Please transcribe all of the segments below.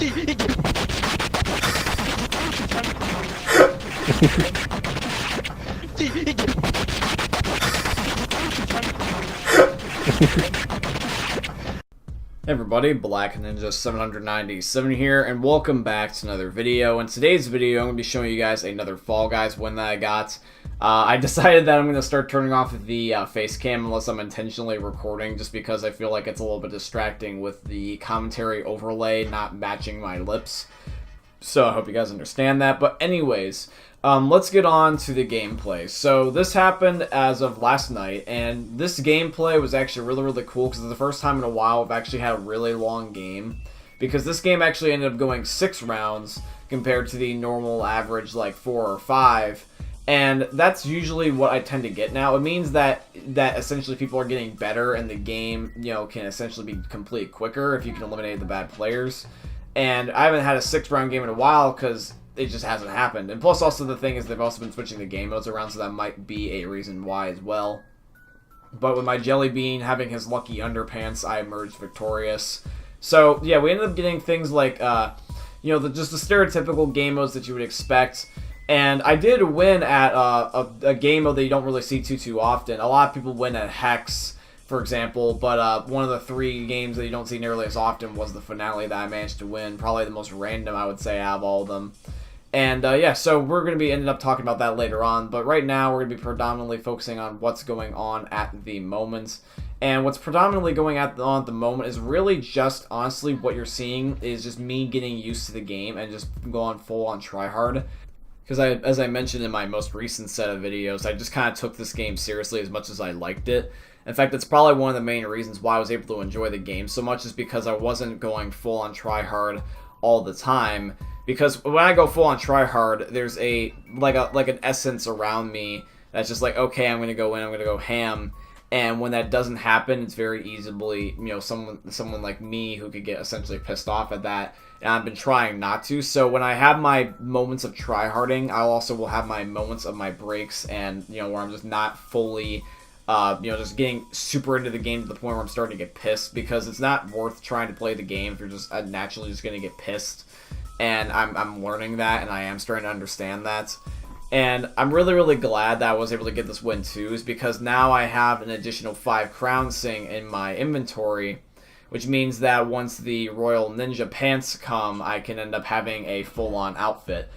Hey everybody, Black Ninja 797 here, and welcome back to another video. In today's video, I'm going to be showing you guys another Fall Guys win that I got. I decided that I'm going to start turning off the face cam unless I'm intentionally recording, just because I feel like it's a little bit distracting with the commentary overlay not matching my lips. So I hope you guys understand that. But anyways, let's get on to the gameplay. So this happened as of last night, and this gameplay was actually really cool because it's the first time in a while I've actually had a really long game. Because this game actually ended up going 6 rounds compared to the normal average like 4 or 5. And that's usually what I tend to get now. It means that essentially people are getting better and the game, can essentially be completed quicker if you can eliminate the bad players. And I haven't had a 6-round game in a while because it just hasn't happened. And plus also the thing is they've also been switching the game modes around, so that might be a reason why as well. But with my Jelly Bean having his lucky underpants, I emerged victorious. So yeah, we ended up getting things like, just the stereotypical game modes that you would expect. And I did win at a game mode that you don't really see too often. A lot of people win at Hex, for example, but one of the 3 games that you don't see nearly as often was the finale that I managed to win. Probably the most random, I would say, out of all of them. And yeah, so we're going to be ended up talking about that later on. But right now, we're going to be predominantly focusing on what's going on at the moment. And what's predominantly going on at the moment is really just, honestly, what you're seeing is just me getting used to the game and just going full on tryhard. Because as I mentioned in my most recent set of videos, I just kind of took this game seriously as much as I liked it. In fact, that's probably one of the main reasons why I was able to enjoy the game so much, is because I wasn't going full on tryhard all the time. Because when I go full on tryhard, there's like an essence around me that's just like, okay, I'm gonna go in, I'm gonna go ham. And when that doesn't happen, it's very easily, someone like me who could get essentially pissed off at that. And I've been trying not to. So when I have my moments of tryharding, I also will have my moments of my breaks and, where I'm just not fully, just getting super into the game to the point where I'm starting to get pissed, because it's not worth trying to play the game if you're just naturally just going to get pissed. And I'm learning that, and I am starting to understand that. And I'm really glad that I was able to get this win too, is because now I have an additional 5 Crown Sing in my inventory, which means that once the Royal Ninja Pants come, I can end up having a full-on outfit.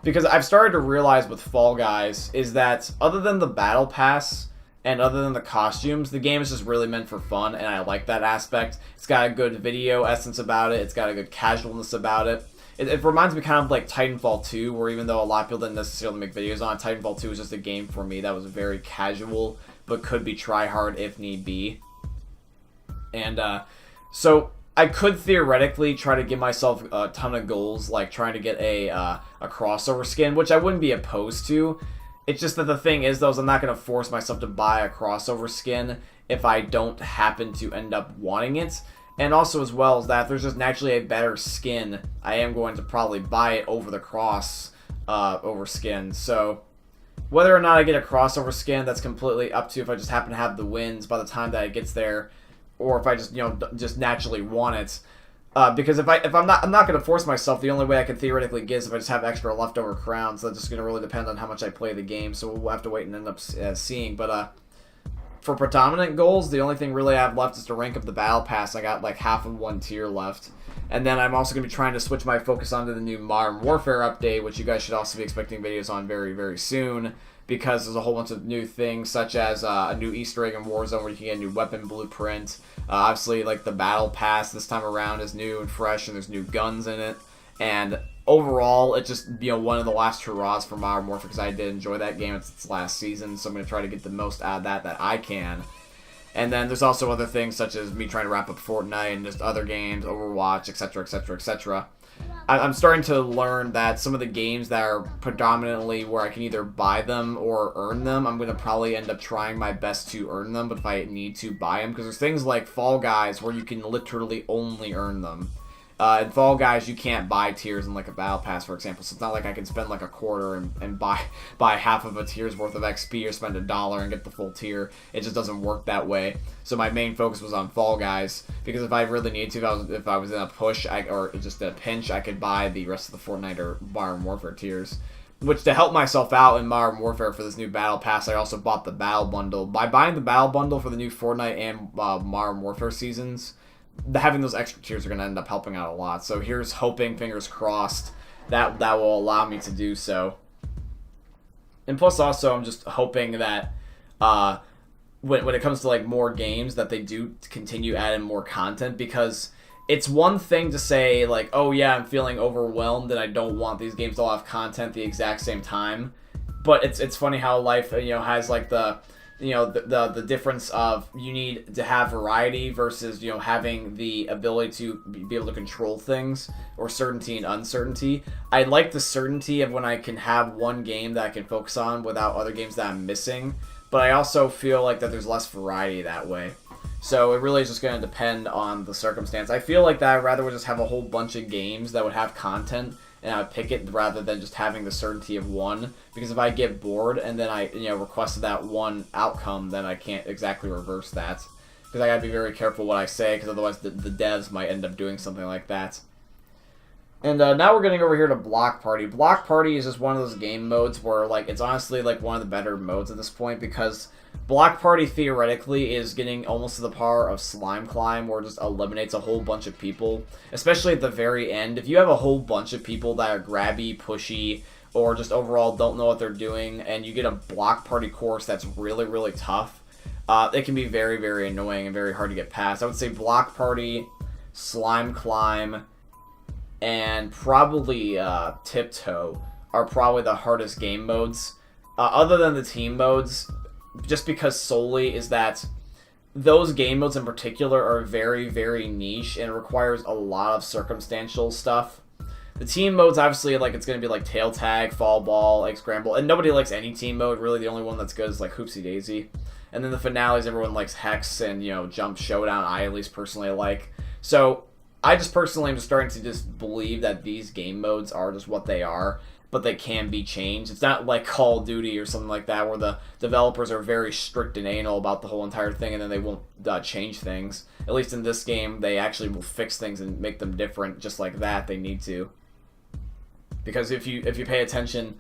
Because I've started to realize with Fall Guys is that other than the Battle Pass and other than the costumes, the game is just really meant for fun, and I like that aspect. It's got a good video essence about it, it's got a good casualness about it. It reminds me kind of like Titanfall 2, where even though a lot of people didn't necessarily make videos on it, Titanfall 2 was just a game for me that was very casual, but could be try-hard if need be. And so I could theoretically try to give myself a ton of goals, like trying to get a crossover skin, which I wouldn't be opposed to. It's just that the thing is, though, is I'm not going to force myself to buy a crossover skin if I don't happen to end up wanting it. And also, as well as that, if there's just naturally a better skin, I am going to probably buy it over the over skin. So whether or not I get a crossover skin, that's completely up to if I just happen to have the wins by the time that it gets there, or if I just just naturally want it. Because if I'm not going to force myself. The only way I can theoretically get is if I just have extra leftover crowns. That's just going to really depend on how much I play the game. So we'll have to wait and end up seeing. But for predominant goals, the only thing really I have left is to rank up the Battle Pass. I got like half of 1 tier left. And then I'm also going to be trying to switch my focus onto the new Modern Warfare update, which you guys should also be expecting videos on very soon, because there's a whole bunch of new things, such as a new Easter egg in Warzone where you can get a new weapon blueprint. Obviously, like the Battle Pass this time around is new and fresh, and there's new guns in it. And overall, it's just one of the last hurrahs for Modern Warfare, because I did enjoy that game. It's its last season, so I'm going to try to get the most out of that I can. And then there's also other things, such as me trying to wrap up Fortnite and just other games, Overwatch, etc. I'm starting to learn that some of the games that are predominantly where I can either buy them or earn them, I'm going to probably end up trying my best to earn them, but if I need to buy them, because there's things like Fall Guys where you can literally only earn them. In Fall Guys, you can't buy tiers in like a battle pass, for example. So it's not like I can spend like a quarter and buy half of a tier's worth of XP or spend $1 and get the full tier. It just doesn't work that way. So my main focus was on Fall Guys, because if I really needed to, if I was in a push or just in a pinch, I could buy the rest of the Fortnite or Modern Warfare tiers. Which, to help myself out in Modern Warfare for this new Battle Pass, I also bought the Battle Bundle. By buying the Battle Bundle for the new Fortnite and Modern Warfare seasons, having those extra tiers are going to end up helping out a lot. So here's hoping, fingers crossed, that will allow me to do so. And plus also, I'm just hoping that when it comes to like more games, that they do continue adding more content, because it's one thing to say, like, oh yeah, I'm feeling overwhelmed and I don't want these games to all have content the exact same time. But it's funny how life, has like the difference of you need to have variety versus, having the ability to be able to control things, or certainty and uncertainty. I like the certainty of when I can have one game that I can focus on without other games that I'm missing. But I also feel like that there's less variety that way. So it really is just going to depend on the circumstance. I feel like that I'd rather just have a whole bunch of games that would have content, and I would pick it rather than just having the certainty of one. Because if I get bored and then I requested that one outcome, then I can't exactly reverse that. Because I got to be very careful what I say, because otherwise the devs might end up doing something like that. And now we're getting over here to Block Party. Block Party is just one of those game modes where, like, it's honestly like one of the better modes at this point, because Block Party theoretically is getting almost to the par of Slime Climb, where it just eliminates a whole bunch of people, especially at the very end. If you have a whole bunch of people that are grabby, pushy, or just overall don't know what they're doing, and you get a Block Party course that's really, really tough, it can be very, very annoying and very hard to get past. I would say Block Party, Slime Climb, and probably Tiptoe are probably the hardest game modes, other than the team modes, just because solely is that those game modes in particular are very, very niche and requires a lot of circumstantial stuff. The team modes, obviously, like, it's going to be like Tail Tag, Fall Ball, like Scramble, and nobody likes any team mode. Really, the only one that's good is like Hoopsie Daisy. And then the finales, everyone likes Hex and, Jump Showdown, I at least personally like. So I just personally am just starting to just believe that these game modes are just what they are, but they can be changed. It's not like Call of Duty or something like that, where the developers are very strict and anal about the whole entire thing, and then they won't change things. At least in this game, they actually will fix things and make them different, just like that. They need to, because if you pay attention,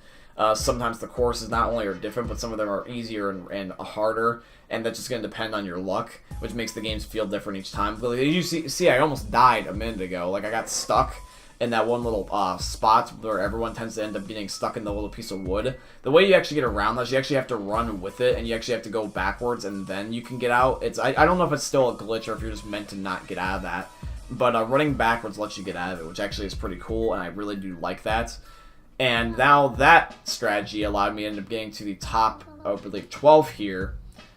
sometimes the courses not only are different, but some of them are easier and harder, and that's just going to depend on your luck, which makes the games feel different each time. But you see, I almost died a minute ago. Like, I got stuck in that one little spot where everyone tends to end up getting stuck in the little piece of wood. The way you actually get around that is you actually have to run with it, and you actually have to go backwards, and then you can get out. I don't know if it's still a glitch or if you're just meant to not get out of that, but running backwards lets you get out of it, which actually is pretty cool, and I really do like that. And now that strategy allowed me to end up getting to the top, I believe, 12 here.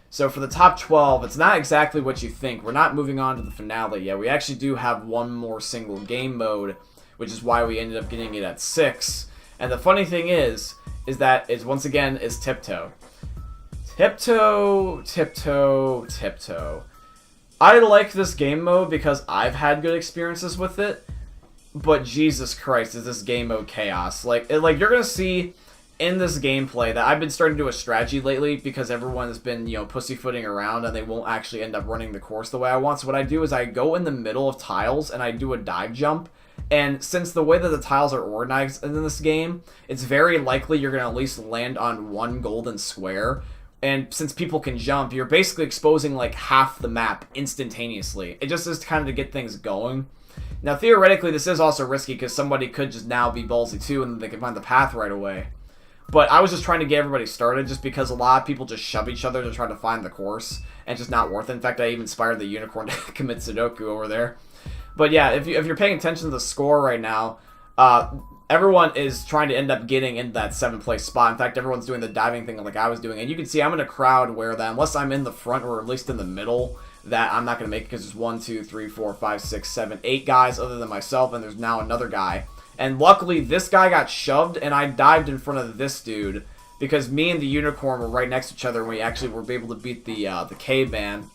So for the top 12, it's not exactly what you think. We're not moving on to the finale yet. We actually do have one more single game mode, which is why we ended up getting it at 6. And the funny thing is that once again is Tiptoe. Tiptoe. I like this game mode because I've had good experiences with it, but Jesus Christ, is this game mode chaos. Like you're gonna see in this gameplay that I've been starting to do a strategy lately, because everyone has been, pussyfooting around and they won't actually end up running the course the way I want. So what I do is I go in the middle of tiles and I do a dive jump. And since the way that the tiles are organized in this game, it's very likely you're going to at least land on one golden square. And since people can jump, you're basically exposing like half the map instantaneously. It just is kind of to get things going. Now, theoretically, this is also risky because somebody could just now be ballsy too and they can find the path right away. But I was just trying to get everybody started, just because a lot of people just shove each other to try to find the course, and it's just not worth it. In fact, I even inspired the unicorn to commit Sudoku over there. But yeah, if you're paying attention to the score right now, everyone is trying to end up getting in that 7th place spot. In fact, everyone's doing the diving thing like I was doing. And you can see I'm in a crowd where that, unless I'm in the front or at least in the middle, that I'm not going to make it, because there's 1, 2, 3, 4, 5, 6, 7, 8 guys other than myself, and there's now another guy. And luckily, this guy got shoved, and I dived in front of this dude, because me and the unicorn were right next to each other, and we actually were able to beat the caveman.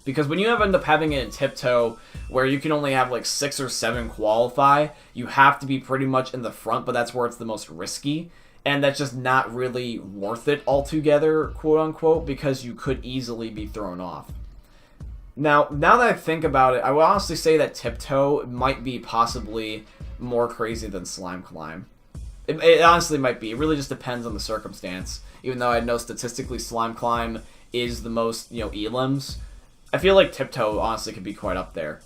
Because when you end up having it in tiptoe, where you can only have like 6 or 7 qualify, you have to be pretty much in the front, but that's where it's the most risky. And that's just not really worth it altogether, quote unquote, because you could easily be thrown off. Now that I think about it, I would honestly say that tiptoe might be possibly more crazy than slime climb. It honestly might be. It really just depends on the circumstance. Even though I know statistically slime climb is the most, elims, I feel like tiptoe honestly could be quite up there.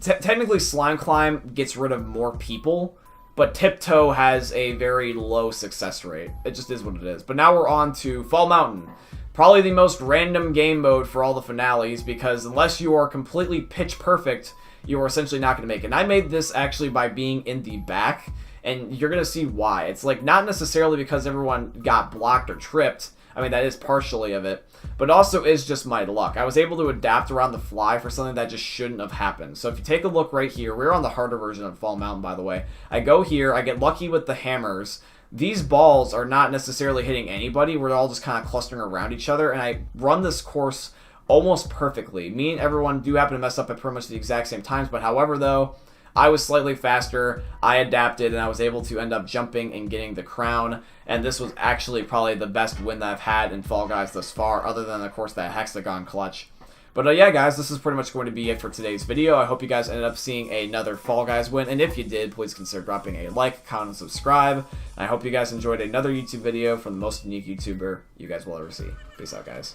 Technically, slime climb gets rid of more people, but tiptoe has a very low success rate. It just is what it is. But now we're on to Fall Mountain. Probably the most random game mode for all the finales, because unless you are completely pitch perfect, you are essentially not going to make it. And I made this actually by being in the back, and you're going to see why. It's like not necessarily because everyone got blocked or tripped. I mean, that is partially of it, but also is just my luck. I was able to adapt around the fly for something that just shouldn't have happened. So if you take a look right here, we're on the harder version of Fall Mountain, by the way. I go here, I get lucky with the hammers. These balls are not necessarily hitting anybody. We're all just kind of clustering around each other, and I run this course almost perfectly. Me and everyone do happen to mess up at pretty much the exact same times, but however, though, I was slightly faster, I adapted, and I was able to end up jumping and getting the crown, and this was actually probably the best win that I've had in Fall Guys thus far, other than, of course, that hexagon clutch. But yeah, guys, this is pretty much going to be it for today's video. I hope you guys ended up seeing another Fall Guys win, and if you did, please consider dropping a like, comment, and subscribe. I hope you guys enjoyed another YouTube video from the most unique YouTuber you guys will ever see. Peace out, guys.